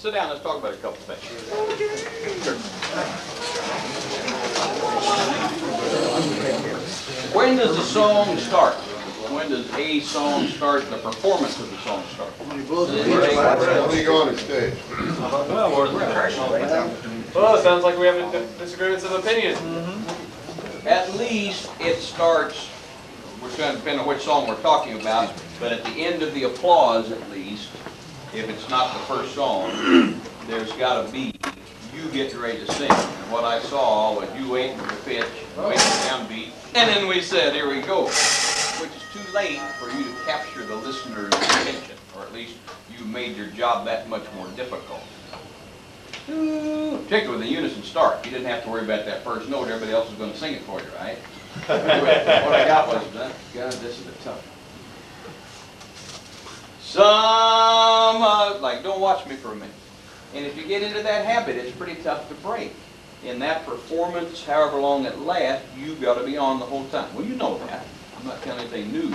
sit down, let's talk about a couple things. When does the song start? When does a song start, the performance of the song start? When you go on the stage. Well, it sounds like we have disagreements of opinion. At least it starts, we're going to depend on which song we're talking about, but at the end of the applause at least, if it's not the first song, there's got to be you getting ready to sing. And what I saw was you waiting for the pitch, waiting for the downbeat, and then we said, here we go, which is too late for you to capture the listener's attention, or at least you made your job that much more difficult. Particularly with the unison start, you didn't have to worry about that first note, everybody else was going to sing it for you, right? What I got was, God, this is a tough one. Like, don't watch me for a minute. And if you get into that habit, it's pretty tough to break. In that performance, however long it lasts, you've got to be on the whole time. Well, you know that. I'm not telling anything new.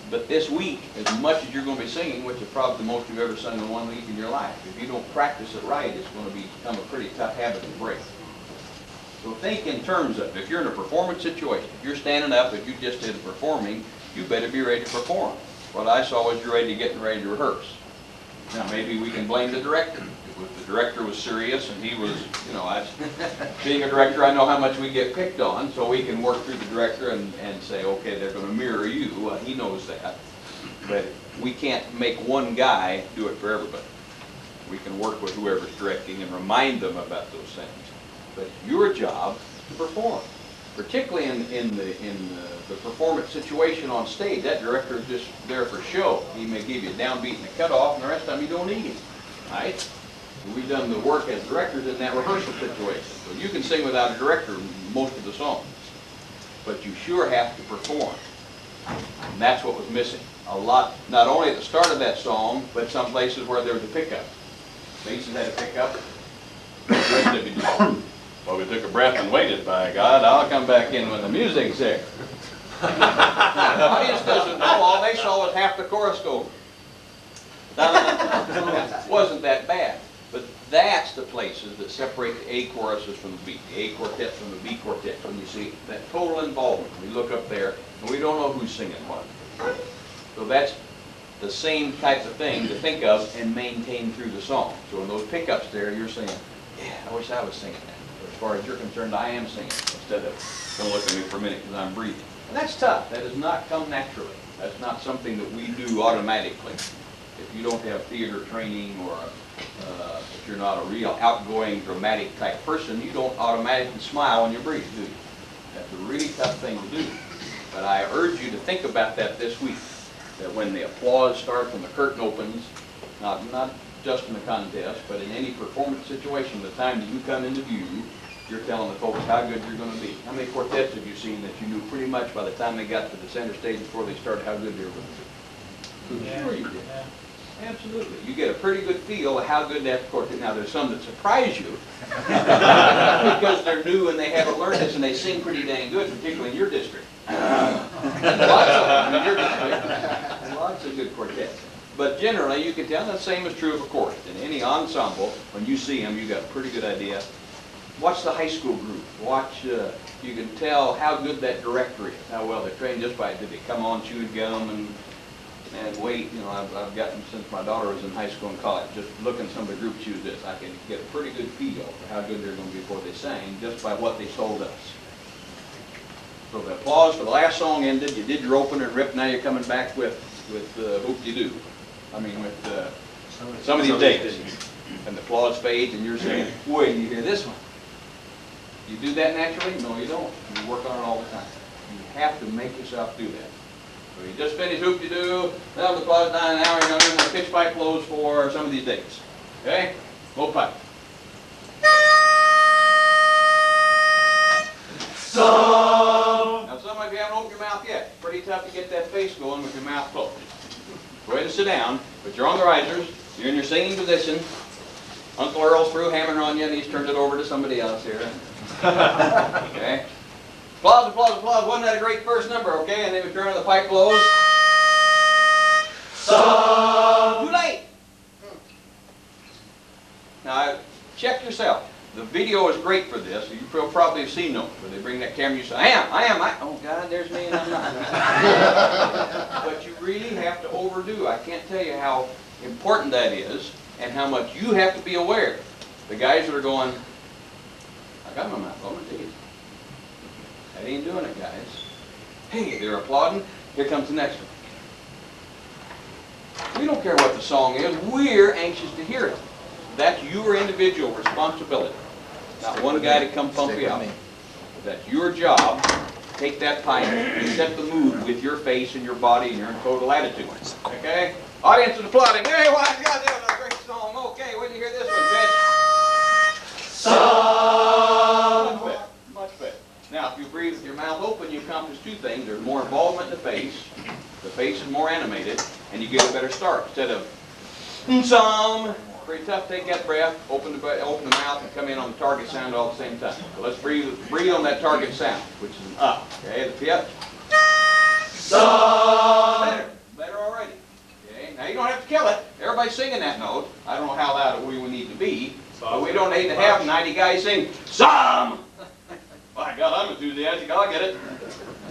But this week, as much as you're going to be singing, which is probably the most you've ever sung in 1 week in your life, if you don't practice it right, it's going to become a pretty tough habit to break. So think in terms of, if you're in a performance situation, if you're standing up, if you just did performing, you better be ready to perform. What I saw was you're ready to rehearse. Now maybe we can blame the director. If the director was serious and he was, you know, being a director, I know how much we get picked on, so we can work through the director and say, okay, they're going to mirror you. He knows that. But we can't make one guy do it for everybody. We can work with whoever's directing and remind them about those things. But it's your job to perform. Particularly in the performance situation on stage, that director is just there for show. He may give you a downbeat and a cutoff, and the rest of the time you don't need him. Right? We've done the work as directors in that rehearsal situation. So you can sing without a director most of the songs, but you sure have to perform. And that's what was missing. A lot, not only at the start of that song, but some places where there was a pickup. Basses had a pickup. The rest of you did. Well, we took a breath and waited, by God, I'll come back in when the music's there. The audience doesn't know, all they saw was half the chorus go. It wasn't that bad. But that's the places that separate the A choruses from the B, the A quartets from the B quartets. When you see that total involvement, we look up there and we don't know who's singing what. So that's the same type of thing to think of and maintain through the song. So in those pickups there, you're saying, yeah, I wish I was singing that. But as far as you're concerned, I am singing instead of, don't look at me for a minute because I'm breathing. And that's tough. That does not come naturally. That's not something that we do automatically. If you don't have theater training or if you're not a real outgoing, dramatic type person, you don't automatically smile when you breathe, do you? That's a really tough thing to do. But I urge you to think about that this week. That when the applause starts, when the curtain opens, not just in the contest, but in any performance situation, the time that you come into view, you're telling the folks how good you're going to be. How many quartets have you seen that you knew pretty much by the time they got to the center stage before they started how good they were going to be? Sure you did. Absolutely. You get a pretty good feel of how good that quartet. Now there's some that surprise you because they're new and they haven't learned this and they sing pretty dang good, particularly in your district. Lots of them in your district. Lots of good quartets. But generally you can tell the same is true of a chorus. In any ensemble, when you see them, you got a pretty good idea. Watch the high school group. Watch, you can tell how good that director is, how well they're trained just by, did they come on chewing gum and wait, you know, I've gotten since my daughter was in high school and college, just looking at some of the group choose this, I can get a pretty good feel for how good they're going to be before they sang, just by what they told us. So the applause for the last song ended, you did your opener and rip, now you're coming back with Hoop-de-Doo. I mean with some of these dates. And the applause fades and you're saying, wait, you hear this one. You do that naturally? No, you don't. You work on it all the time. You have to make yourself do that. So you just finished Hoop-de-Doo, now the applause down an hour, you're going to do my pitch pipe blows for some of these dates. Okay? Blow pipe. So. Now some of you haven't opened your mouth yet. It's pretty tough to get that face going with your mouth closed. Go ahead and sit down, but you're on the risers, you're in your singing position. Uncle Earl's through hammering on you and he's turned it over to somebody else here. Okay? Applause, applause, applause. Wasn't that a great first number, okay? And then we turn on the pipe blows. So. Too late. video is great for this. You'll probably have seen those, where they bring that camera, you say, I am, oh God, there's me and I'm not. But you really have to overdo. I can't tell you how important that is and how much you have to be aware. The guys that are going, I got my mouth open, geez. That ain't doing it, guys. Hey, they're applauding. Here comes the next one. We don't care what the song is. We're anxious to hear it. That's your individual responsibility. Not one guy to come pump you out. That's your job. Take that pipe and set the mood with your face and your body and your total attitude. Okay? Audience is applauding. Hey, what? God, that was a great song. Okay, when you hear this one, bitch? Much better. Much better. Now, if you breathe with your mouth open, you accomplish two things. There's more involvement in the face. The face is more animated, and you get a better start. Instead of some, pretty tough. Take that breath, open the mouth, and come in on the target sound all at the same time. So let's breathe on that target sound, which is an up. Okay, the pitch. Better already. Okay, now you don't have to kill it. Everybody's singing that note. I don't know how loud we would need to be, but we don't need to have 90 guys sing some. My God, I'm enthusiastic. I'll get it.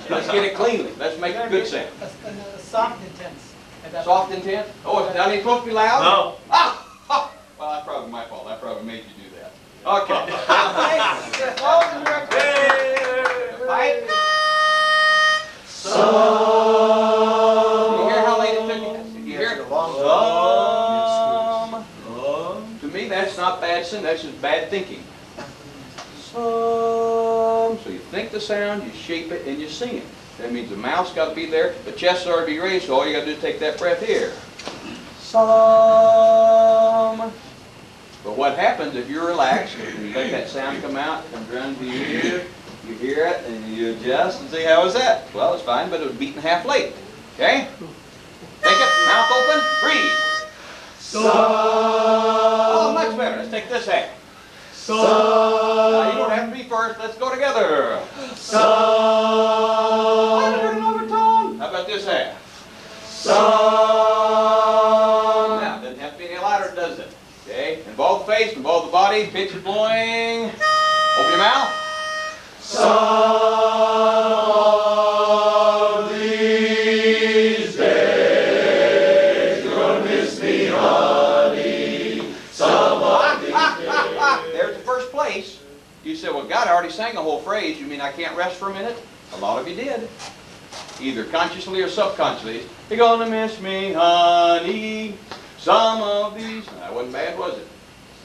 Let's get it cleanly. Let's make a good sound. Soft intense. Soft intense? Oh, it's not even supposed to be loud? No. Ah! Well, that's probably my fault. I probably made you do that. Okay. Pipe. You hear how late it took you? You hear it? To me, that's not bad singing. That's just bad thinking. So you think the sound, you shape it, and you sing it. That means the mouth's got to be there, the chest's ought to be raised, so all you got to do is take that breath here. Some. But what happens if you're relaxed, and you let that sound come out, it comes around to your ear, you hear it, and you adjust and say, how was that? Well, it's fine, but it was beaten half late. Okay? Take it, mouth open, breathe. Oh, much better. Let's take this half. Now, you don't have to be first. Let's go together. I'm doing an overtone. How about this half? Now, it doesn't have to be any louder, does it? Okay. Involve the face, involve the body. Pitch is blowing. Open your mouth. You said, well, God, I already sang a whole phrase. You mean I can't rest for a minute? A lot of you did. Either consciously or subconsciously. You're gonna miss me, honey. Some of these. That wasn't bad, was it?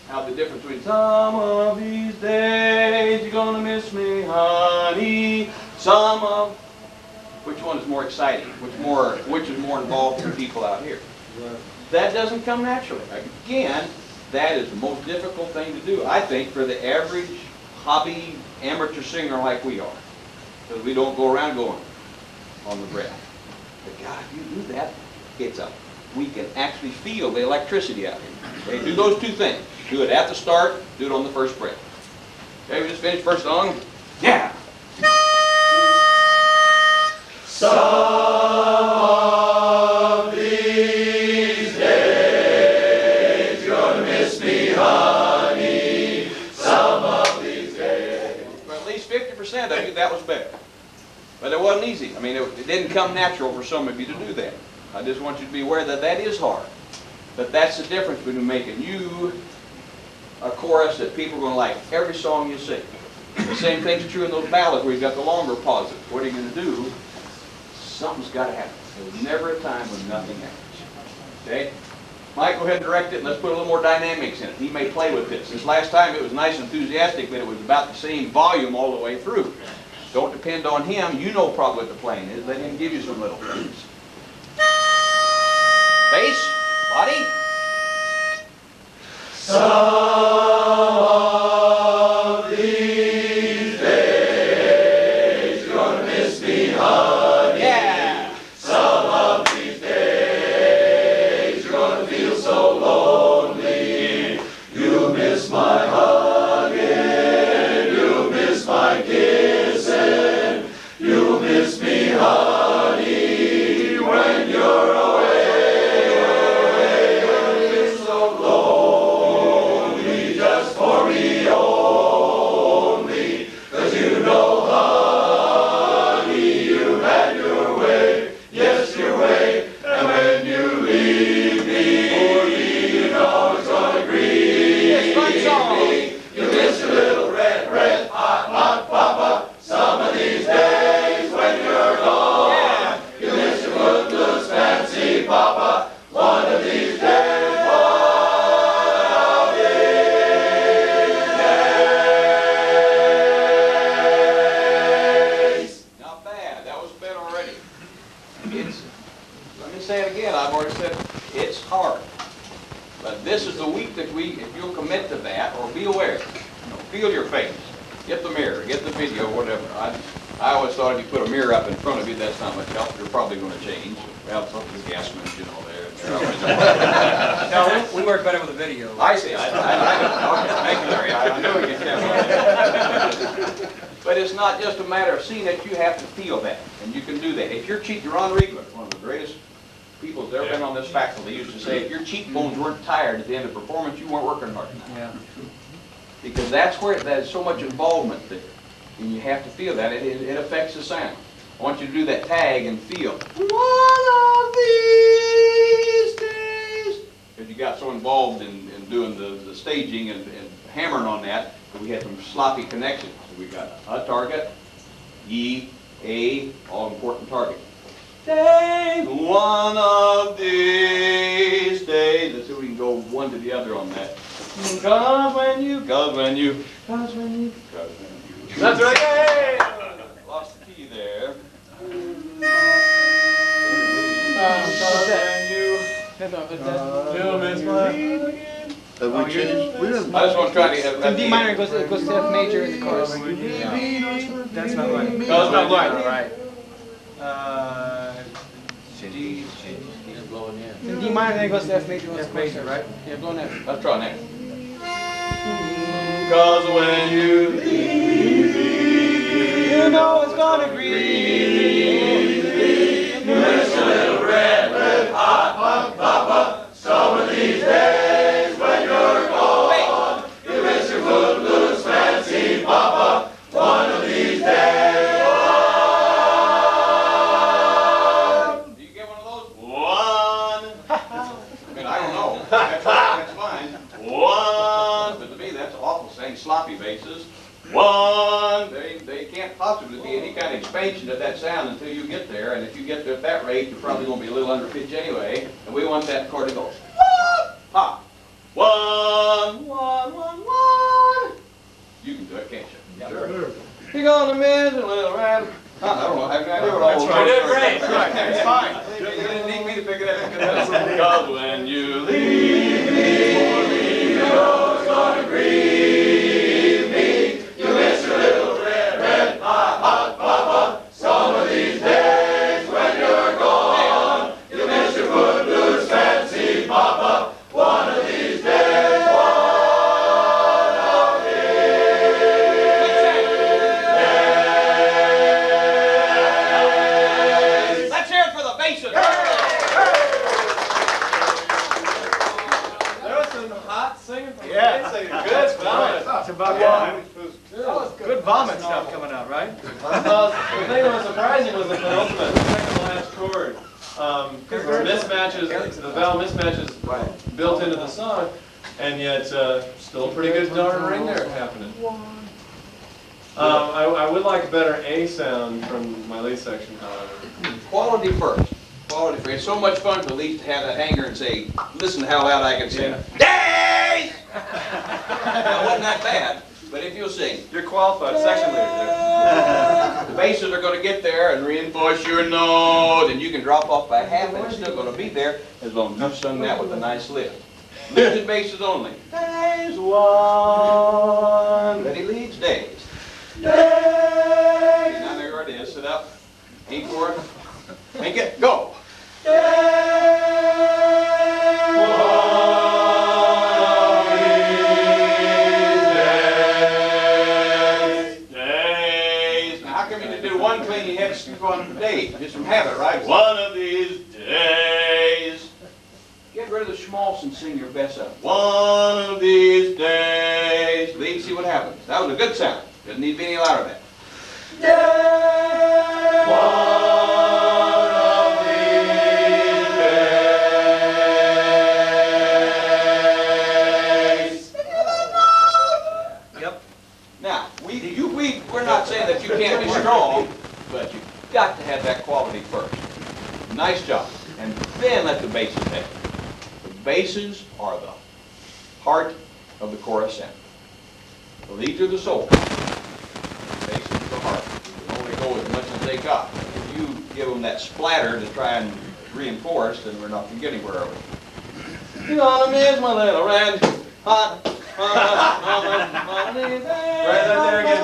Now the difference between some of these days, you're gonna miss me, honey. Some of. Which one is more exciting? Which is more involved for people out here? That doesn't come naturally. Again, that is the most difficult thing to do, I think, for the average hobby amateur singer like we are. Because we don't go around going on the breath. But God, if you do that, we can actually feel the electricity out here. Okay, do those two things. Do it at the start, do it on the first breath. Okay, we just finished first song. Yeah! Of you, that was better. But it wasn't easy. I mean, it didn't come natural for some of you to do that. I just want you to be aware that that is hard. But that's the difference between making you a chorus that people are going to like every song you sing. The same thing's true in those ballads where you've got the longer pauses. What are you going to do? Something's got to happen. There's never a time when nothing happens. Okay? Mike, go ahead and direct it, and let's put a little more dynamics in it. He may play with this. This last time it was nice and enthusiastic, but it was about the same volume all the way through. Don't depend on him. You know probably what the playing is. Let him give you some little things. Bass, body. Some of these days you're gonna miss me, honey. Yeah. Some of these days you're gonna feel so lonely. You'll miss my hugging, you'll miss my kissing, you'll miss me, honey, when you're away. You'll miss so lonely. said, it's hard. But this is the week that if you'll commit to that, or be aware, feel your face. Get the mirror, get the video, whatever. I always thought if you put a mirror up in front of you, that's not much help. You're probably going to change. Well, something's gas engine over there. No, we work better with a video. I see. I thank you, Larry. I know we get that. But it's not just a matter of seeing it. You have to feel that, and you can do that. If your Ron Riegler, one of the greatest people that's ever been on this faculty, used to say, if your cheekbones weren't tired at the end of performance, you weren't working hard enough. Yeah. Because that's where there's so much involvement there. And you have to feel that. It affects the sound. I want you to do that tag and feel. One of these days. Because you got so involved in doing the staging and hammering on that we had some sloppy connections. So we got a target, E, A, all important target. Days, one of these days. Let's see if we can go one to the other on that. Cause when you. That's right, yay! Lost the key there. You'll miss my again. Have we changed? We didn't. I just want to try to have. In D minor, it goes to F major in the chorus. That's not right. No, it's not right. D. He's blowing in. In D minor, then it goes to F major. F major, right? Yeah, blown F. Let's try next. Cause when you leave me, You know it's gonna grieve. You miss a little red hot papa. Some of these days when you're gone, you miss your footloose fancy papa. One of these days. Do you get one of those? One. I mean, I don't know. That's fine. One. But to me, that's awful saying sloppy basses. One. They can't possibly be any kind of expansion of that sound until you get there. And if you get there at that rate, you're probably going to be a little under pitch anyway. And we want that chord to go. Pop. One. You can do it, can't you? Sure. You're gonna miss a little rat. I don't know. I have no idea what all those right. words You did are. great. It's fine. You didn't need me to figure that out. Because when you leave me, You know it's gonna grieve me. You miss your little red hot papa. Some of these days when you're gone, you miss your footloose fancy papa. One of these days, let's hear it for the basses. There was some hot singing from Yeah. the good vomit. It's about Yeah. good vomit stuff coming out, right? The thing that was surprising was the penultimate, the second to last chord. Because the mismatches, the vowel mismatches built into the song, and yet still a pretty good darn ring there happening. I would like a better A sound from my lead section, however. Quality first. Quality first. It's so much fun to at least have that hanger and say, listen to how loud I can sing. Days! That wasn't that bad, but if you'll sing. You're qualified section leader there. The basses are going to get there and reinforce your note, and you can drop off by half and it's still going to be there as long as you've sung that with a nice lift. Lifted basses only. Days one. Ready leads days. Days. Now there it is. Sit up. E chord. Make it go. Days. Now how come you didn't do one clean? You had to skip on days, just from habit, right? One of these days. Get rid of the schmaltz and sing your best up. One of these days. Lead, see what happens. That was a good sound. Doesn't need to be any louder than that. Now, we're not saying that you can't be strong, but you've got to have that quality first. Nice job. And then let the basses take it. The basses are the heart of the chorus sound. The leads are the soul. The basses are the heart. You can only go as much as they got. If you give them that splatter to try and reinforced, then we're not gonna get anywhere, are we? You're gonna miss my little red hot. Right there again,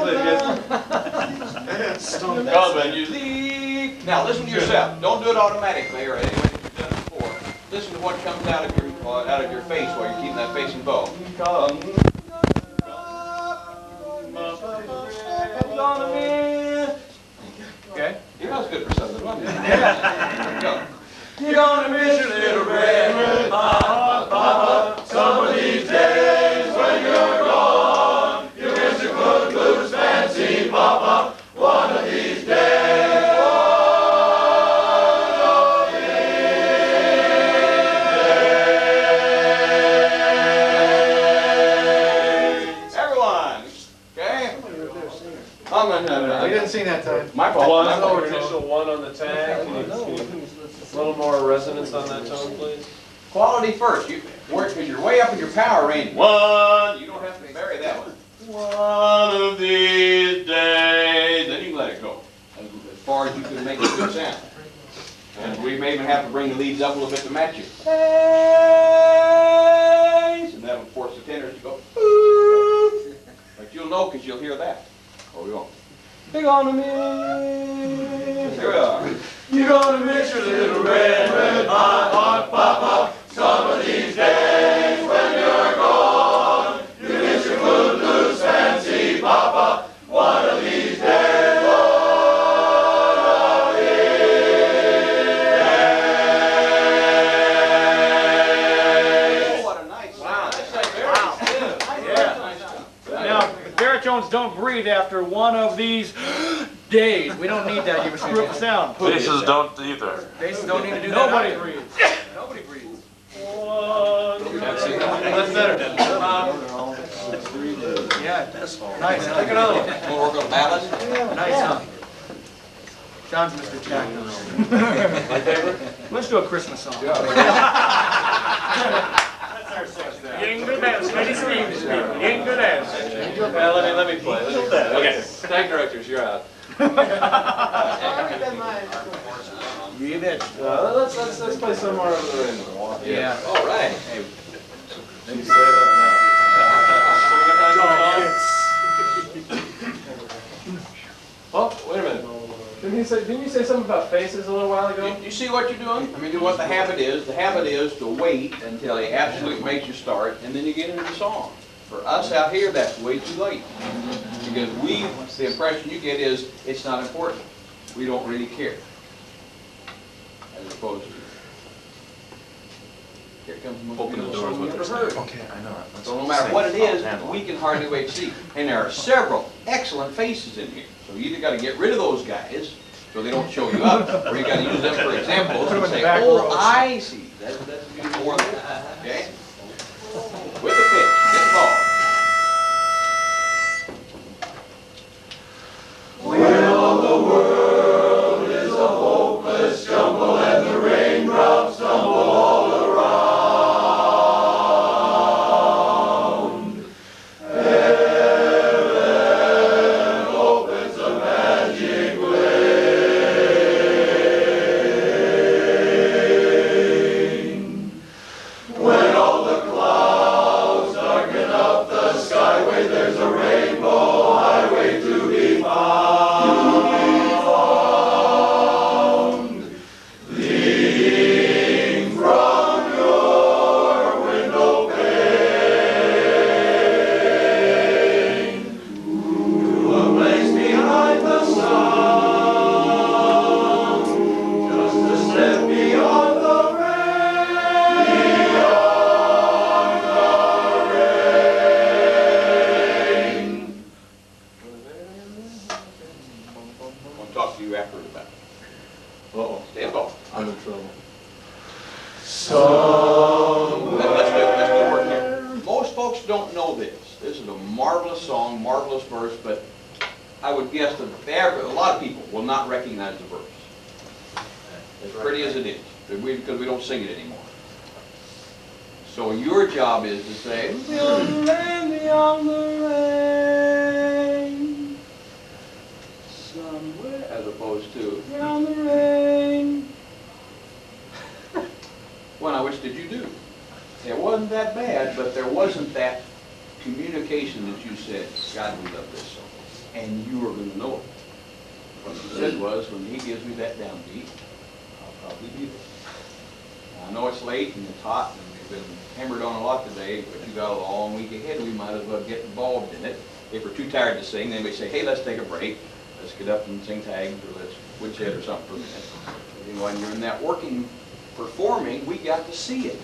please. Come and you leave. Now listen to yourself. Don't do it automatically or any way that you've done it before. Listen to what comes out of your face while you're keeping that facing bow. Come. Okay? Yeah, that was good for something, wasn't it? Yeah. Go. You're gonna miss your little red hot papa some of these days when you're gone. You miss your footloose fancy papa one of these days. Everyone, okay? We didn't sing that time. My fault. One, My fault. initial one on the tag. Can you a little more resonance on that tone, please? Quality first. You work because you're way up in your power range. One. You don't have to vary that one. One of these days. Then you can let it go as far as you can make a good sound. And we may even have to bring the leads up a little bit to match you. Days. And that'll force the tenors to go. Ooh. But you'll know because you'll hear that. Or we won't. You're gonna miss. Here we are. You're gonna miss your little red hot papa some of these days when you're gone. You miss your footloose fancy papa one of these days. One of these days. Oh, what a nice sound. That's like very good. Yeah. Nice sound. Now, baritones don't breathe after one of these days. We don't need that. You screw up the sound. Basses don't either. Basses don't need to do that. Nobody either. breathes. Nobody breathes. That's better. Yeah. Nice. Take another one. We'll work on balance. Nice sound. Sounds Mr. Jack. My favorite? Let's do a Christmas song. Jingle bells, Teddy Stevens, jingle bells. Let me play. Okay. Tag directors, you're out. You bet. Let's play somewhere over the rainbow. Yeah. All right. Hey, You say that now. Oh, wait a minute. Didn't you say something about faces a little while ago? you see what you're doing? I mean, what the habit is. The habit is to wait until he absolutely makes you start, and then you get into the song. For us out here, that's way too late. Because the impression you get is, it's not important. We don't really care. As opposed to, here comes the most beautiful song you've ever heard. Okay, I know. So no matter what it is, we can hardly wait to see. And there are several excellent faces in here. So you either got to get rid of those guys so they don't show you up, or you got to use them for examples and say, oh, I see. That's more than that. Okay? With the pitch, get involved. When all the world is a hopeless jumble and the raindrops tumble all around, heaven opens a magic lane. When all the clouds darken up the skyway, there's a rainbow highway to be found. Leading from your window pane to a place behind the sun, just a step beyond the rain, beyond the rain. I'll talk to you after about it. Uh-oh. Stay involved. I'm in trouble. Let's do work here. Most folks don't know this. This is a marvelous song, marvelous verse, but I would guess that a lot of people will not recognize the verse. As pretty as it is, because we don't sing it anymore. So your job is to say, beyond the rain, beyond the rain, somewhere, as opposed to, beyond the rain. did you do? It wasn't that bad, but there wasn't that communication that you said, God, we love this song. And you were going to know it. What you said was, when he gives me that downbeat, I'll probably do it. I know it's late and it's hot and we've been hammered on a lot today, but you got a long week ahead. We might as well get involved in it. If we're too tired to sing, then we say, hey, let's take a break. Let's get up and sing tags or let's woodshed or something for a minute. And when you're in that working, performing, we got to see it.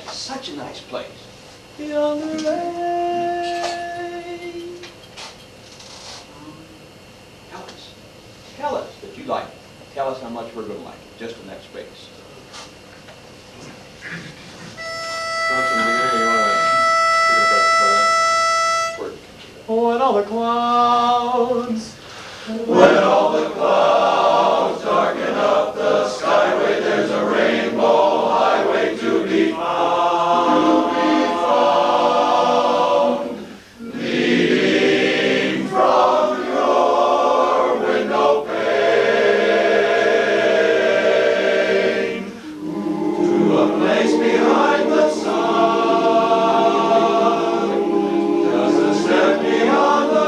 It's such a nice place. Beyond the rain. Tell us that you like it. Tell us how much we're going to like it, just in that space. When all the clouds, When all the clouds darken up the skyway, there's a rainbow highway to be found. Leading from your window pane to a place behind the sun, just a step beyond the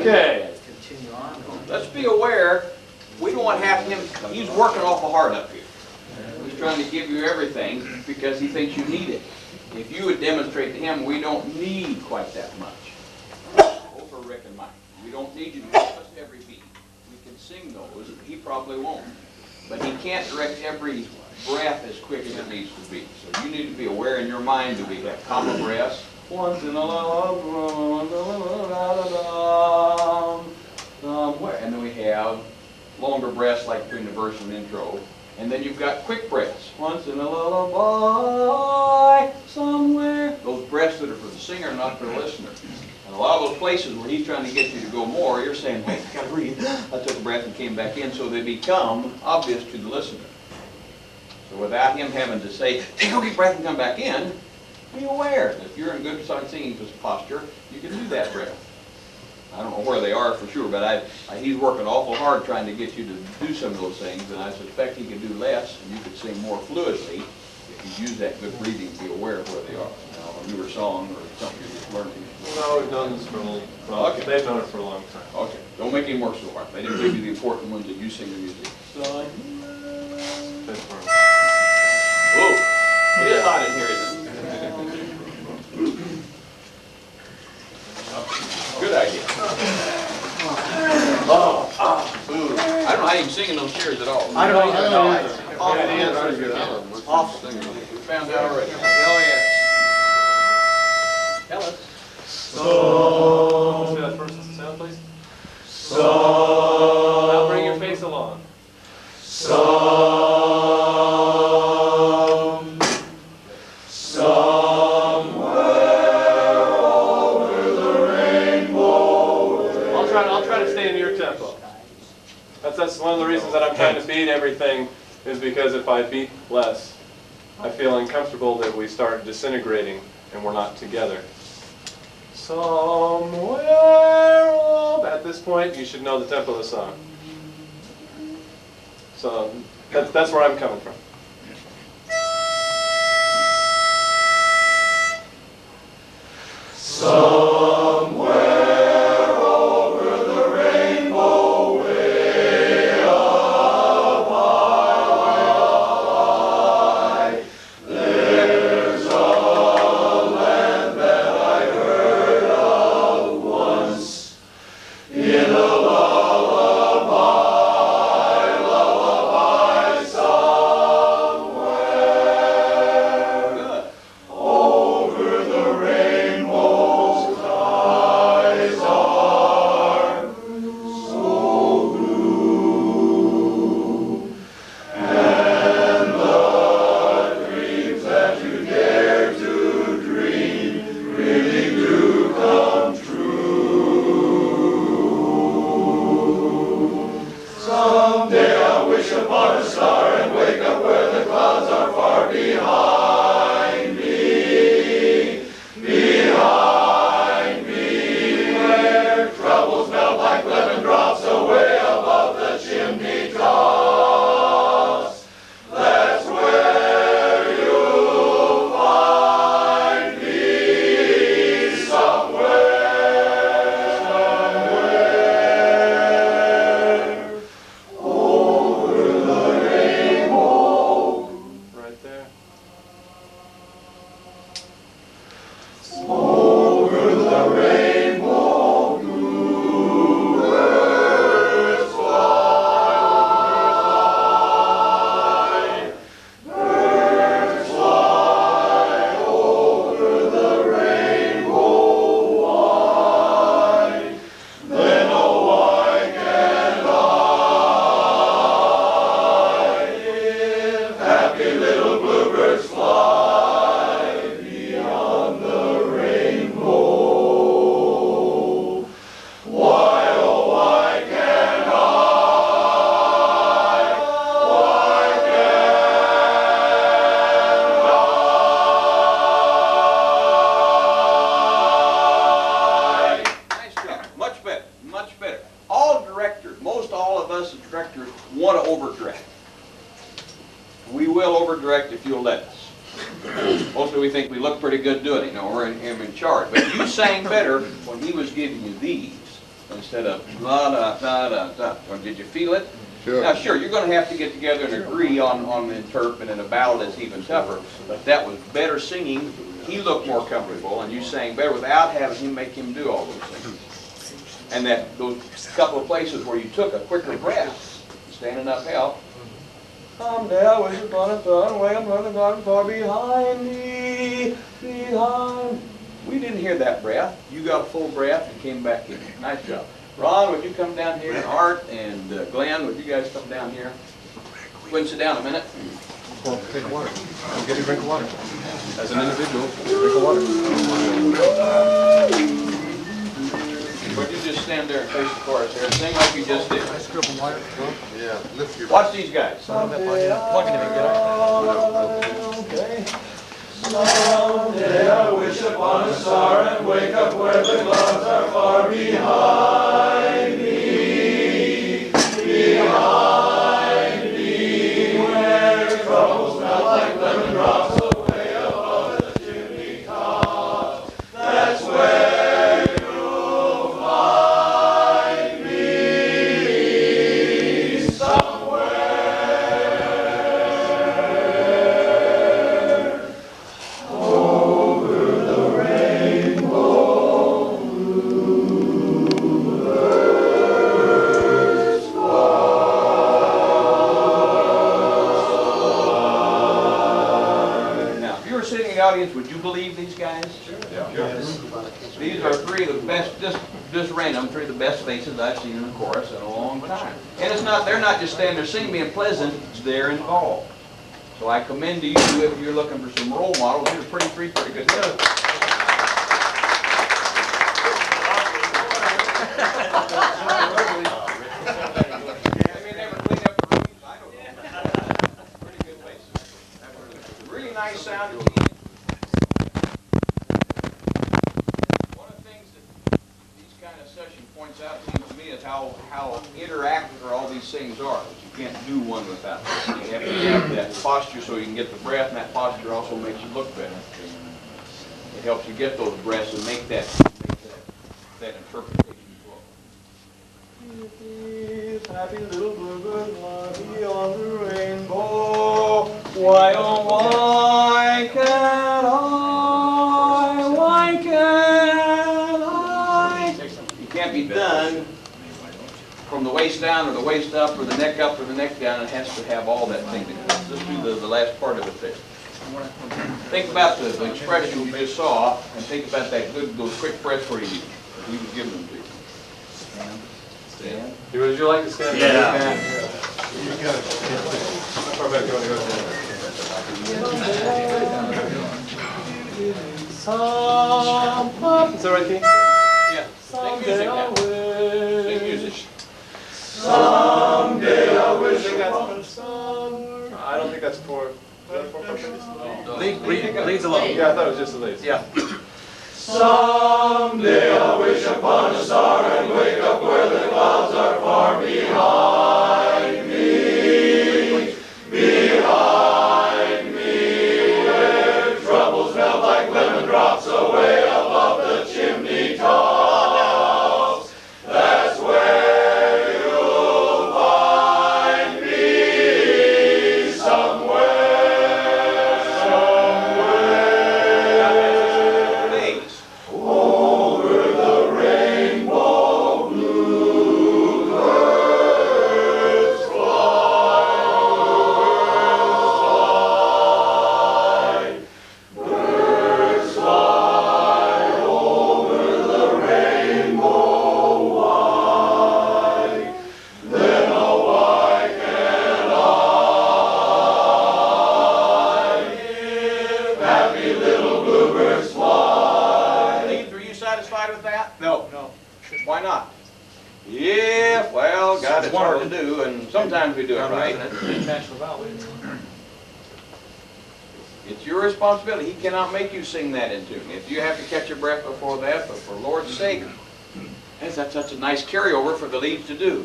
okay. Let's be aware, we don't want to have him, he's working awful hard up here. He's trying to give you everything because he thinks you need it. If you would demonstrate to him, we don't need quite that much. Both for Rick and Mike. We don't need you to help us every beat. We can sing those, he probably won't. But he can't direct every breath as quick as it needs to be. So you need to be aware in your mind that we have comma breaths. Once in a somewhere. And then we have longer breaths like between the verse and intro. And then you've got quick breaths. Once in a lullaby somewhere. Those breaths that are for the singer, not for the listener. And a lot of those places where he's trying to get you to go more, you're saying, wait, I gotta breathe. I took a breath and came back in, so they become obvious to the listener. So without him having to say, take a deep breath and come back in, be aware that if you're in good singing posture, you can do that breath. I don't know where they are for sure, but he's working awful hard trying to get you to do some of those things, and I suspect he could do less, and you could sing more fluidly if you use that good breathing to be aware of where they are. Now, a newer song or something you're just learning. No, we've known this for a little while. Okay. They've known it for a long time. Okay, don't make him work so hard. They didn't give you the important ones that you sing the music. So, Good for 'em. whoa, it is hot in here, isn't it? Good idea. Oh, ooh. I don't know how you can sing in those chairs at all. I don't even know. Yeah, it is pretty good. Awful. We found out already. Oh, yes. Tell us. Let's do that first sound, please. Now bring your face along. I'll try to stay in your tempo. That's one of the reasons that I'm trying to beat everything, is because if I beat less, I feel uncomfortable that we start disintegrating and we're not together. Somewhere at this point, you should know the tempo of the song. So that's where I'm coming from. There's a land that I heard direct if you'll let us. Mostly we think we look pretty good doing it, you know, we're in charge. But you sang better when he was giving you these instead of la da da da da. Well, did you feel it? Sure. Now, sure, you're going to have to get together and agree on the interpret, and a ballad is even tougher. But that was better singing. He looked more comfortable, and you sang better without having him make him do all those things. And that those couple of places where you took a quicker breath, standing up help. Someday I wish upon a thought, way I'm running God far behind me, behind. We didn't hear that breath. You got a full breath and came back in. Nice job. Ron, would you come down here? And Art and Glenn, would you guys come down here? Go and sit down a minute. Well, take water. I'll get you a drink of water. As an individual, drink of water. Would you just stand there and face the chorus here? Sing like you just did. Yeah, lift your. Watch these guys. Plug into me, get out. Okay. Someday I wish upon a star and wake up where the clouds are far behind me, where troubles melt like lemon drops away above the chimney top. That's where you'll find me somewhere. Audience, would you believe these guys? Sure. Yes. These are three of the best, just random, three of the best faces I've seen in a chorus in a long time. And it's not, they're not just standing there singing being pleasant, they're involved. So I commend to you if you're looking for some role models. These are three pretty good guys. They may never clean up the rooms, I don't know. Pretty good faces. Really nice sounding team. Points out, it seems to me, is how interactive all these things are. That you can't do one without this. You have to have that posture so you can get the breath, and that posture also makes you look better. It helps you get those breaths and make that interpretation flow. Happy little bluebird fly on the rainbow. Why oh why can't I? Why can't I? Can't be done from the waist down or the waist up or the neck up or the neck down. It has to have all that thing together. Let's do the last part of it there. Think about the expression you just saw, and think about that those quick breaths where he was giving them to you. Stand. Would you like to stand? Yeah. You got it. How far back do you want to go? Is that right, King? Yeah. Sing music now. Sing music. Someday I wish I don't think that's four. Is that four portions? Leads alone. Yeah, I thought it was just the leads. Yeah. Someday I'll wish upon a star and wake up where the clouds are far behind me, where troubles melt like lemon drops away above the chimney tops. That's where you'll find me somewhere. Thanks. Over the rainbow, bluebirds fly. Birds fly over the rainbow wide. Then oh why can't I, if happy little bluebirds fly? Leads, were you satisfied with that? No. Why not? Yeah, well, God, it's hard to do, and sometimes we do it right. Match the vowel. It's your responsibility. He cannot make you sing that in tune. If you have to catch your breath before that, but for Lord's sake, that's such a nice carryover for the leads to do.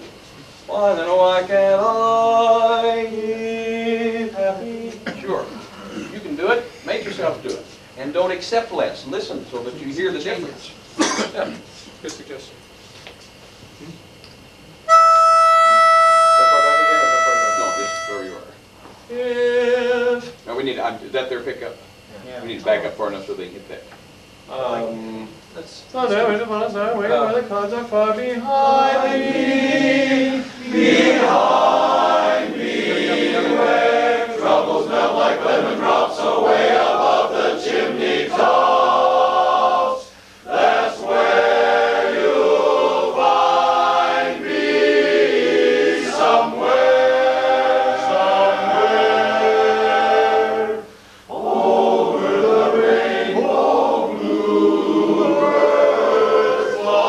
Why then, oh, why can't I be happy? Sure. yourself to it. And don't accept less. Listen so that you hear the difference. Yeah, good suggestion. No, just where you are. If, Now we need, is that their pickup? We need to back up far enough so they hit that. so there is upon us our way where the clouds are far behind me. Behind me, where troubles melt like lemon drops away above the chimney tops. That's where you'll find me, somewhere, somewhere, over the rainbow blue, birds fly,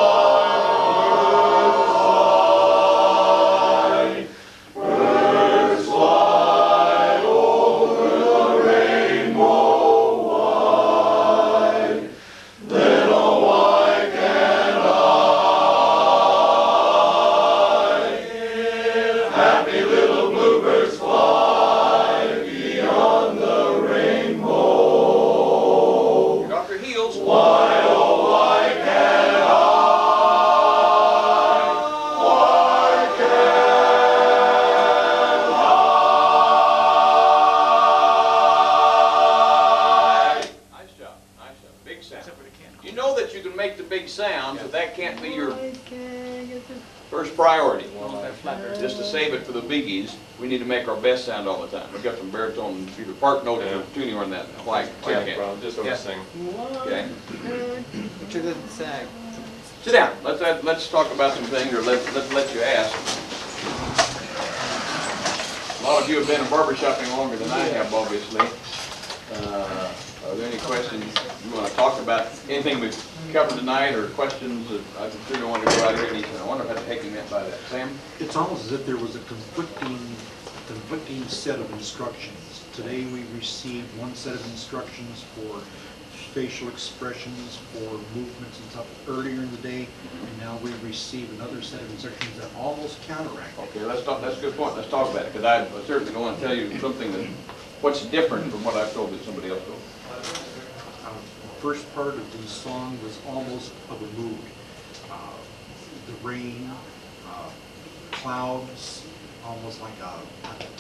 birds fly over the rainbow wide. Then oh why can't I, if happy little bluebirds fly beyond the rainbow? Get off your heels. Why, oh, why can't I? Why can't I? Nice job, nice job. Big sound. You know that you can make the big sound, but that can't be your first priority. Just to save it for the biggies, we need to make our best sound all the time. We've got some baritone, either part note or tuning on that. Why Yeah, can't? well, just over sing. Okay. Which are good sag. Sit down. Let's talk about some things, or let you ask. A lot of you have been in barbershopping longer than I have, obviously. Are there any questions you want to talk about? Anything we've covered tonight, or questions that I sure don't want to go out here and eat? I wonder what the heck you meant by that. Sam? It's almost as if there was a conflicting set of instructions. Today we received one set of instructions for facial expressions, for movements and stuff earlier in the day, and now we receive another set of instructions that almost counteract. Okay, let's talk. That's a good point. Let's talk about it, because I certainly don't want to tell you something that, what's different from what I've told that somebody else told. The first part of the song was almost of a mood. The rain, clouds, almost like a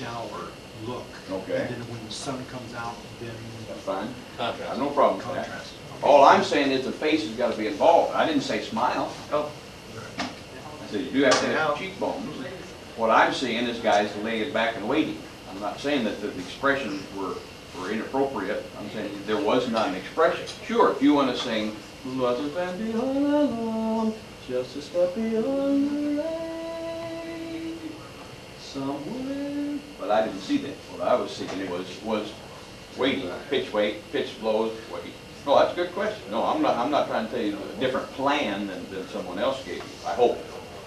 dour look. Okay. And then when the sun comes out, then That's fine. I have no problem with that. contrast. All I'm saying is the face has got to be involved. I didn't say smile. Oh. I said you do have to have cheekbones. What I'm seeing is guys laying back and waiting. I'm not saying that the expressions were inappropriate. I'm saying there was not an expression. Sure, if you want to sing, "Lots of time behind the lawn, just a step beyond the rain, somewhere." But I didn't see that. What I was seeing was waiting, pitch blows, wait. No, that's a good question. No, I'm not trying to tell you a different plan than someone else gave you, I hope.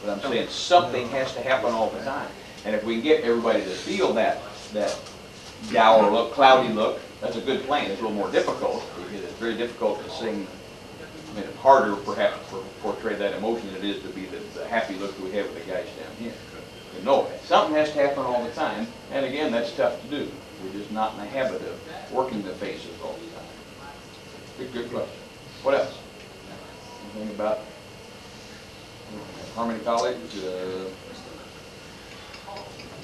But I'm saying something has to happen all the time. And if we can get everybody to feel that dour look, cloudy look, that's a good plan. It's a little more difficult. It's very difficult to sing, I mean, it's harder perhaps to portray that emotion than it is to be the happy look that we have with the guys down here. You know, something has to happen all the time. And again, that's tough to do. We're just not in the habit of working the faces all the time. Good question. What else? Anything about Harmony College?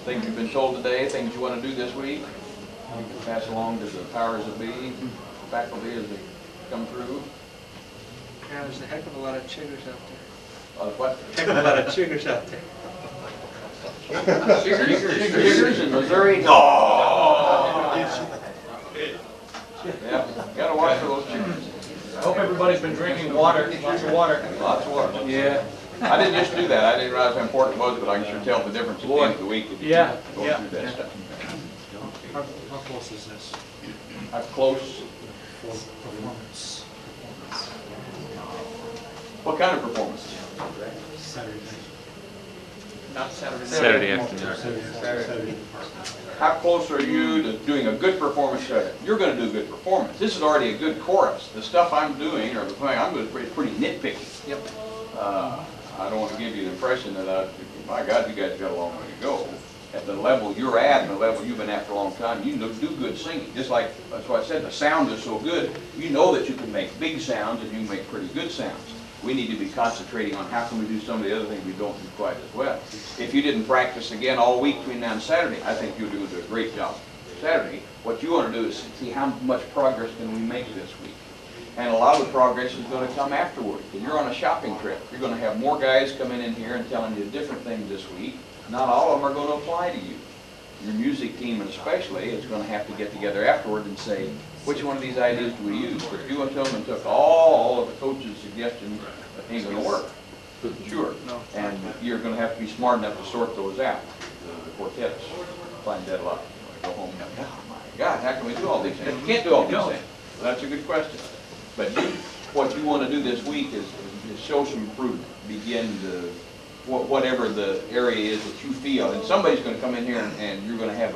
Things you've been told today, things you want to do this week? You can pass along to the powers that be, faculty as they come through? Yeah, there's a heck of a lot of chiggers out there. What? Heck of a lot of chiggers out there. Chiggers in Missouri? No! Yeah, gotta watch for those chiggers. I hope everybody's been drinking water, lots of water. Lots of water. Yeah. I didn't just do that. I didn't realize how important it was, but I can sure tell the difference at the end of the week if you Yeah, go yeah. through that stuff. How close is this How close? for performance? What kind of performance? Saturday night. Not Saturday night. Saturday afternoon. Saturday. How close are you to doing a good performance? You're going to do a good performance. This is already a good chorus. The stuff I'm doing, or the thing I'm doing, is pretty nitpicky. Yep. I don't want to give you the impression that my God, you guys got a long way to go. at the level you're at and the level you've been at for a long time, you do good singing. Just like, that's why I said the sound is so good, you know that you can make big sounds and you can make pretty good sounds. We need to be concentrating on how can we do some of the other things we don't do quite as well. If you didn't practice again all week between now and Saturday, I think you'll do a great job. Saturday, what you want to do is see how much progress can we make this week. And a lot of the progress is going to come afterward. If you're on a shopping trip, you're going to have more guys coming in here and telling you different things this week. Not all of them are going to apply to you. Your music team especially is going to have to get together afterward and say, which one of these ideas do we use? But if you went to them and took all of the coach's suggestions, it ain't going to work. Sure. And you're going to have to be smart enough to sort those out. The quartets find that a lot. Go home and go, oh my God, how can we do all these things? You can't do all these things. Well, that's a good question. But what you want to do this week is show some improvement. Begin to, whatever the area is that you feel. And somebody's going to come in here and you're going to have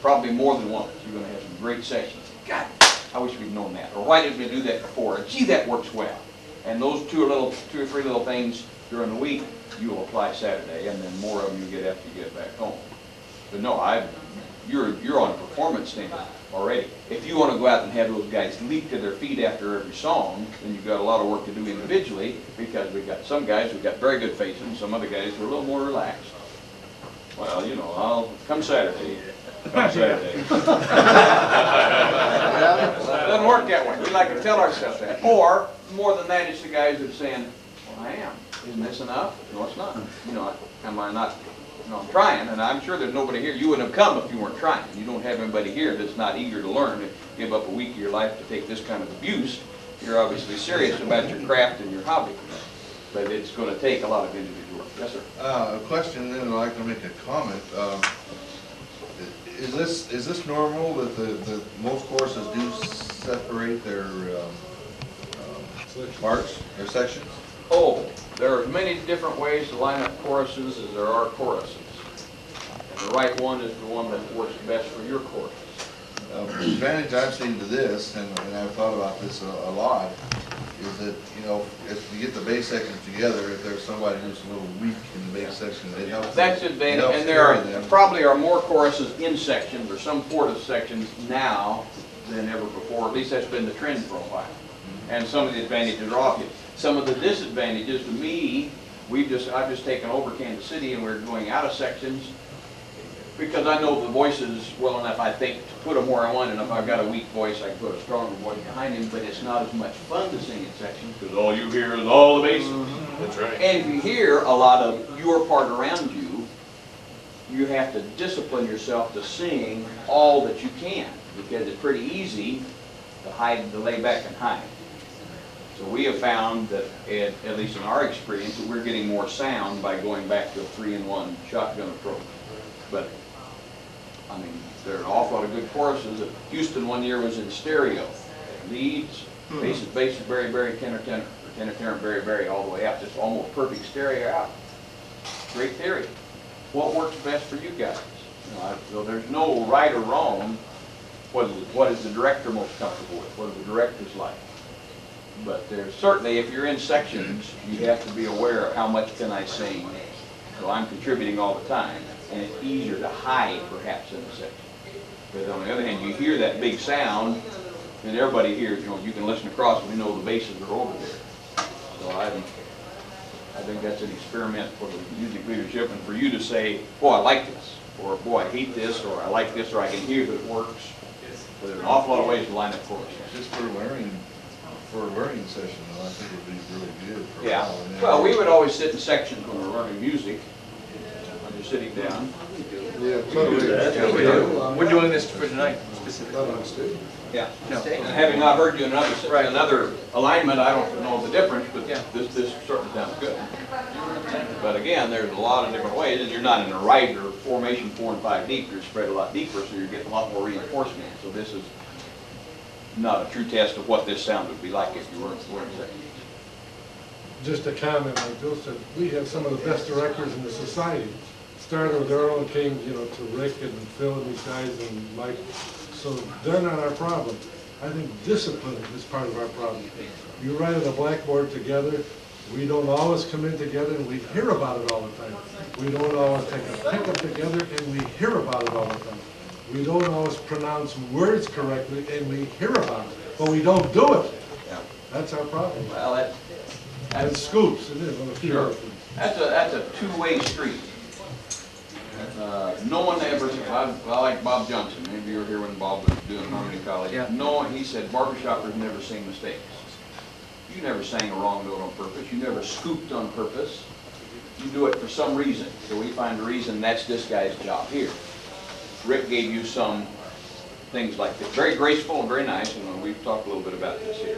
probably more than once. You're going to have some great sessions. God, I wish we'd known that. Or why didn't we do that before? Gee, that works well. And those two or three little things during the week, you will apply Saturday, and then more of them you get after you get back home. But no, you're on a performance standard already. If you want to go out and have those guys leap to their feet after every song, then you've got a lot of work to do individually, because we've got some guys who've got very good faces and some other guys who are a little more relaxed. Well, you know, I'll come Saturday. Come Saturday. It doesn't work that way. We like to tell ourselves that. Or, more than that, it's the guys that are saying, well, I am. Isn't this enough? No, it's not. You know, am I not? No, I'm trying, and I'm sure there's nobody here. You wouldn't have come if you weren't trying. You don't have anybody here that's not eager to learn, to give up a week of your life to take this kind of abuse. You're obviously serious about your craft and your hobby. But it's going to take a lot of individual work. Yes, sir? A question, then I'd like to make a comment. Is this normal that the most courses do separate their parts, their sections? Oh, there are many different ways to line up choruses as there are choruses. And the right one is the one that works best for your chorus. The advantage I've seen to this, and I've thought about this a lot, is that, you know, if you get the bass sections together, if there's somebody who's a little weak in the bass section, it helps. That's advantage, and there probably are more choruses in sections, or some quartet sections now than ever before. At least that's been the trend for a while. And some of the advantages are obvious. Some of the disadvantages to me, I've just taken over Kansas City and we're going out of sections because I know the voices well enough, I think, to put them where I want, and if I've got a weak voice, I can put a stronger voice behind him, but it's not as much fun to sing in sections because all you hear is all the basses. That's right. And if you hear a lot of your part around you, you have to discipline yourself to sing all that you can, because it's pretty easy to lay back and hide. So we have found that, at least in our experience, that we're getting more sound by going back to a 3-in-1 shotgun approach. But, I mean, there are an awful lot of good choruses. Houston one year was in stereo. Leads, basses, very, very, tenor, tenor, or tenor, tenor, very, very, all the way out. Just almost perfect stereo out. Great theory. What works best for you guys? You know, so there's no right or wrong. What is the director most comfortable with? What do the directors like? But there's certainly, if you're in sections, you have to be aware of how much can I sing. So I'm contributing all the time, and it's easier to hide perhaps in a section. But on the other hand, you hear that big sound, and everybody hears, you know, you can listen across and we know the basses are over there. So I think that's an experiment for the music leadership, and for you to say, boy, I like this, or boy, I hate this, or I like this, or I can hear that it works. But there's an awful lot of ways to line up choruses. Just for a learning session, though, I think it would be really good for a Yeah. while. And then- Well, we would always sit in sections when we're learning music, when you're sitting down. Yeah, We're doing this for tonight specifically. Yeah. No. And having not heard you in another alignment, I don't know the difference, but Yeah. this certainly sounds good. But again, there's a lot of different ways, and you're not in a right or formation 4 and 5 deep, you're spread a lot deeper, so you're getting a lot more reinforcement. So this is not a true test of what this sound would be like if you weren't in sections. Just a comment, like Bill said, we have some of the best directors in the society. Started with Earl and King, you know, to Rick and Phil and these guys and Mike. So they're not our problem. I think discipline is part of our problem. You write on the blackboard together, We don't always come in together and we hear about it all the time. We don't always take a pickup together and we hear about it all the time. We don't always pronounce words correctly and we hear about it, but we don't do it. Yeah. That's our problem. Well, And that's, Scoops, it is, on a few Sure. other things. that's a two-way street. No one ever, I like Bob Johnson, maybe you were here when Bob was doing Harmony College. Yeah. No one, he said, barbershoppers never sing mistakes. You never sang a wrong note on purpose, you never scooped on purpose. You do it for some reason, so we find a reason that's this guy's job here. Rick gave you some things like this, very graceful and very nice, and we've talked a little bit about this here.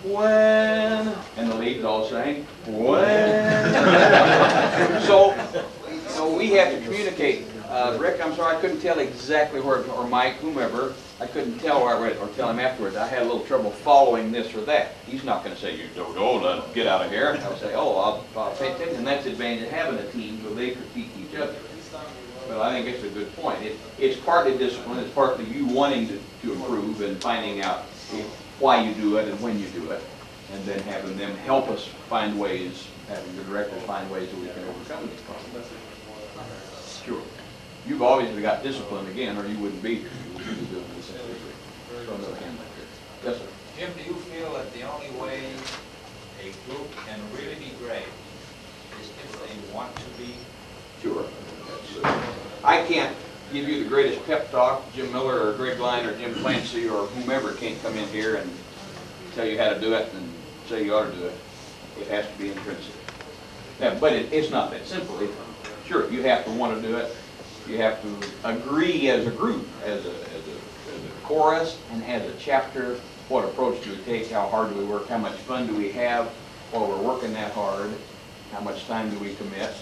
When, and the leads all sang, when. So, we have to communicate. Rick, I'm sorry, I couldn't tell exactly where, or Mike, whomever, I couldn't tell where I read it, or tell him afterwards. I had a little trouble following this or that. He's not gonna say, you dodo, get out of here. I'll say, oh, I'll pay attention, and that's the advantage of having a team, so they critique each other. But I think it's a good point. It's partly discipline, it's partly you wanting to improve and finding out why you do it and when you do it, and then having them help us find ways, having the directors find ways that we can overcome these problems. Sure. You've obviously got discipline again, or you wouldn't be here. You would be doing this every week. So another hand back there. Yes, sir. Jim, do you feel that the only way a group can really be great is if they want to be? Sure. I can't give you the greatest pep talk. Jim Miller or Greg Line or Jim Clancy or whomever can't come in here and tell you how to do it and say you ought to do it. It has to be intrinsic. Yeah, but it's not that simple. Sure, you have to want to do it. You have to agree as a group, as a chorus, and as a chapter. What approach do we take? How hard do we work? How much fun do we have while we're working that hard? How much time do we commit?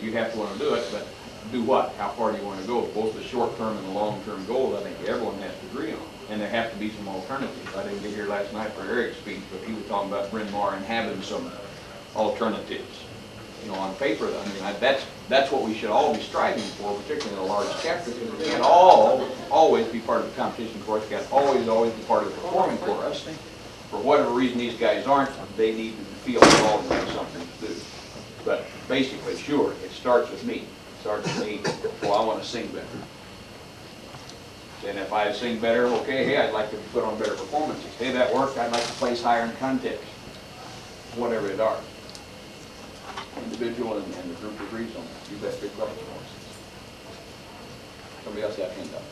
You have to want to do it, but do what? How far do you want to go? Both the short-term and the long-term goals, I think everyone has to agree on. And there have to be some alternatives. I didn't get here last night for Eric's speech, but he was talking about Bryn Mawr and having some alternatives. On paper, I mean, that's what we should all be striving for, particularly in a large chapter, because we can't always be part of the competition chorus, can't always be part of the performing chorus. For whatever reason these guys aren't, they need to feel involved and have something to do. But basically, sure, it starts with me. It starts with me, well, I want to sing better. And if I sing better, okay, hey, I'd like to put on better performances. Hey, that worked, I'd like to place higher in context. Whatever it are. Individual and the group agrees on that. You bet big questions. Somebody else have hand up.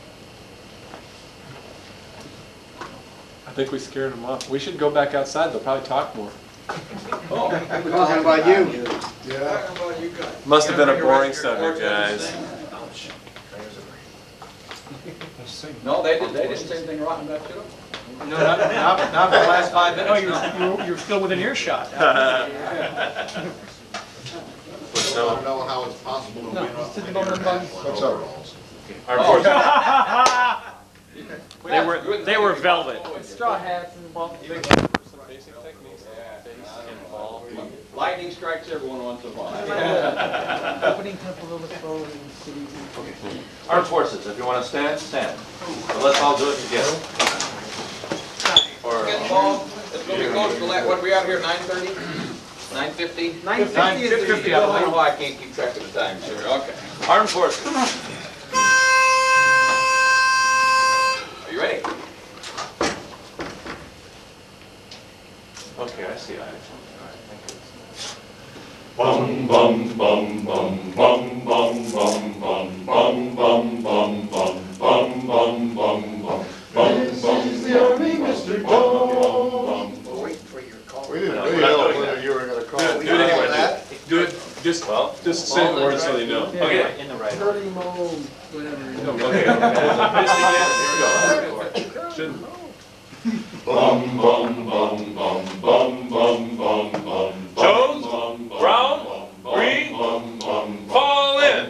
I think we scared them off. We should go back outside, they'll probably talk more. Oh, Talking about you. Yeah. Must have been a boring subject, guys. no, they didn't say anything rotten about you. No, not for the last 5 minutes. Oh, you're still within earshot. I don't know how it's possible to win up when you're What's up? They were velvet. Straw hats and ball. Lightning strikes everyone once in a while. Opening temple of the throne and city. Armed forces, if you want to stand, stand. But let's all do it together. Or, Get involved. It's going to be close to that. What are we out here, 9:30? 9:50? 9:50. Oh, I can't keep track of the time, sir. Okay. armed forces. Are you ready? Okay, I see. All right, thank you. Bum bum bum bum bum bum bum bum bum bum bum bum bum bum bum bum. This is the Army, Mr. Jones. We didn't know whether you were gonna call. Do it anyway. Do it, just say the words so they know. Okay, in the right order. Dirty mold, whatever. Okay, here we go. Shouldn't. Bum bum bum bum bum bum bum bum. Jones, Brown, Green, fall in.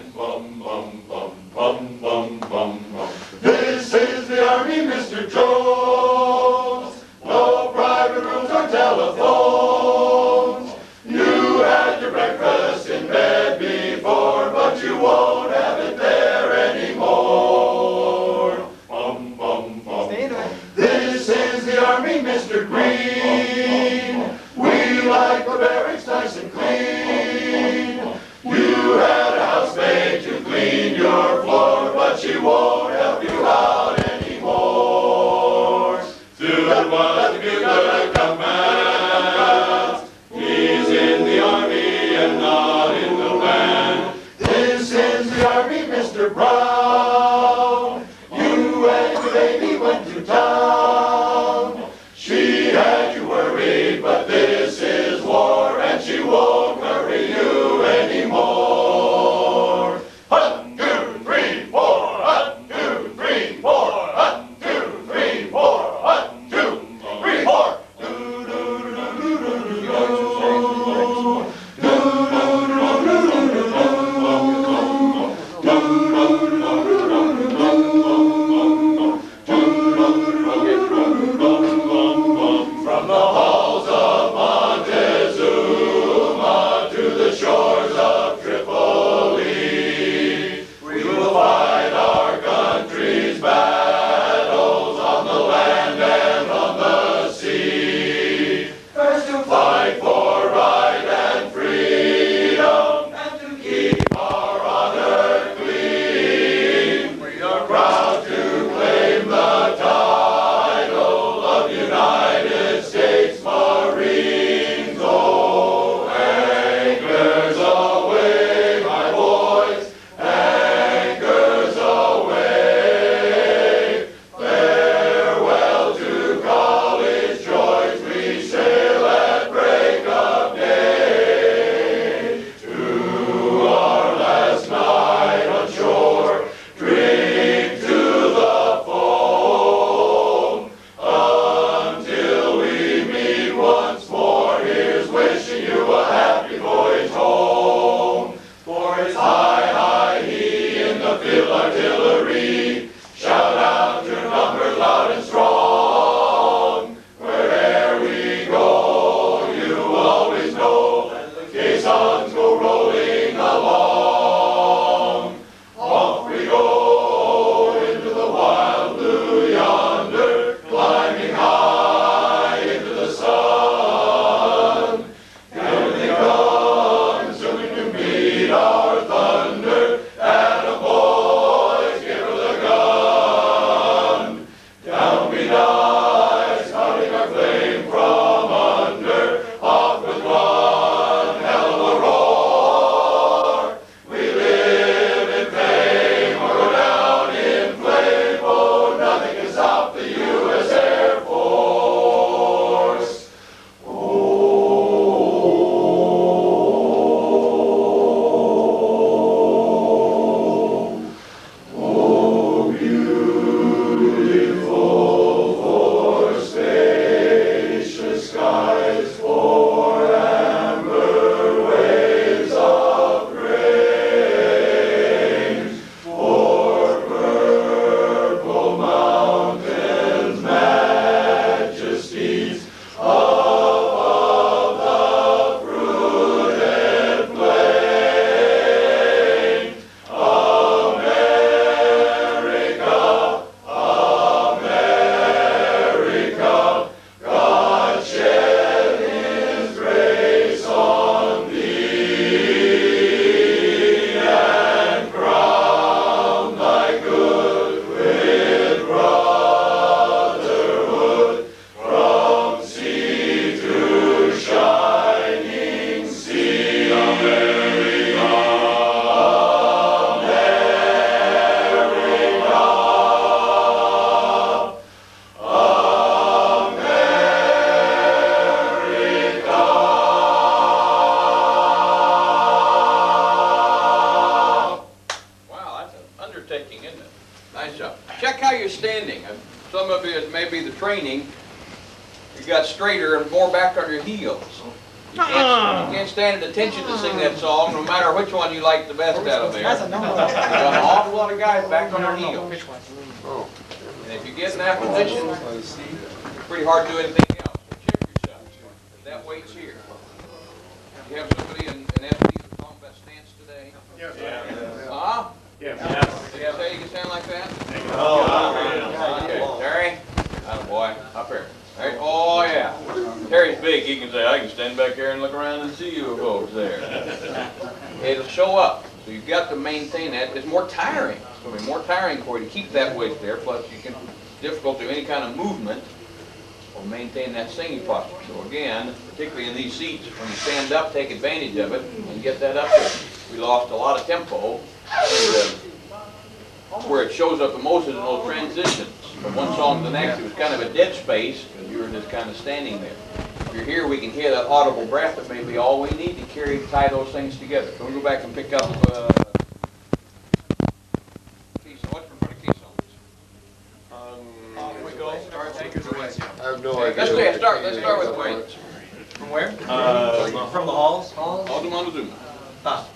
This is the Army, Mr. Jones. No private rooms or telephones. You had your breakfast in bed before, but you won't have it there anymore. Bum bum bum. Stay there. This is the Army, Mr. Green. like the barracks nice and clean. You had a housemaid to clean your floor, but she won't help you out anymore. Soon was the bugler commands. He's in the army and not in the band. This is the army, Mr. Brown. You and your baby went to town. She had you worried, but this is war, and she won't worry you anymore. 1, 2, 3, 4. 1, 2, 3, 4. 1, 2, 3, 4. 1, 2, 3, 4. From the halls of Montezuma to the shores of Tripoli, we will fight our country's battles on the land and on the sea. First to fight for right and freedom, and to keep our honor clean. We are proud to claim the title of United States Marines. Oh, anchors away, my boys, anchors away. Farewell to college joys, we sail at break of day. To our last night on shore, drink to the foam. Until we meet once more, here's wishing you a happy voyage home. For it's high, high, he in the field artillery. Shout out your numbers loud and strong. Where'er we go, you always know that the caissons go rolling along. Off we go into the wild blue yonder, climbing high into the sun. Here they come, zooming to meet our thunder. Atta boys, give her the gun. Down we dive, starting our flame from under. Off with one hell of a roar. We live in fame or go down in flame. Oh, nothing can stop the U.S. Air Force. Oh, beautiful for spacious skies, for amber waves of grain, for purple mountains, majesties above the fruited plain. America, God shed His grace on thee, and crown thy good with brotherhood, from sea to shining sea. America, Wow, that's an undertaking, isn't it? Nice job. Check how you're standing. Some of it may be the training. You got straighter and more back on your heels. You can't stand at attention to sing that song, no matter which one you like the best out of there. That's a number. You got an awful lot of guys back on their heels. And if you get in that position, it's pretty hard to do anything else. So check yourself. That weight's here. You have somebody in SD for combat stance today? Yes. Huh? Yes. You have that you can stand like that? Oh, Okay, Terry? Atta boy. Up here. There. Oh, yeah. Terry's big, he can say, I can stand back there and look around and see you folks there. It'll show up, so you've got to maintain that. It's more tiring. It's gonna be more tiring for you to keep that weight there, plus you can, difficult to do any kind of movement or maintain that singing posture. So again, particularly in these seats, when you stand up, take advantage of it and get that up there. We lost a lot of tempo, and, where it shows up the most is in those transitions. From one song to the next, it was kind of a dead space, because you were just kind of standing there. If you're here, we can hear that audible breath that may be all we need to tie those things together. So we'll go back and pick up, Keystone. What's in front of Keystones? Here we go. Take us away. I have no idea. Let's start with Wayne. From where? From From the halls? All the Montezuma. Ah.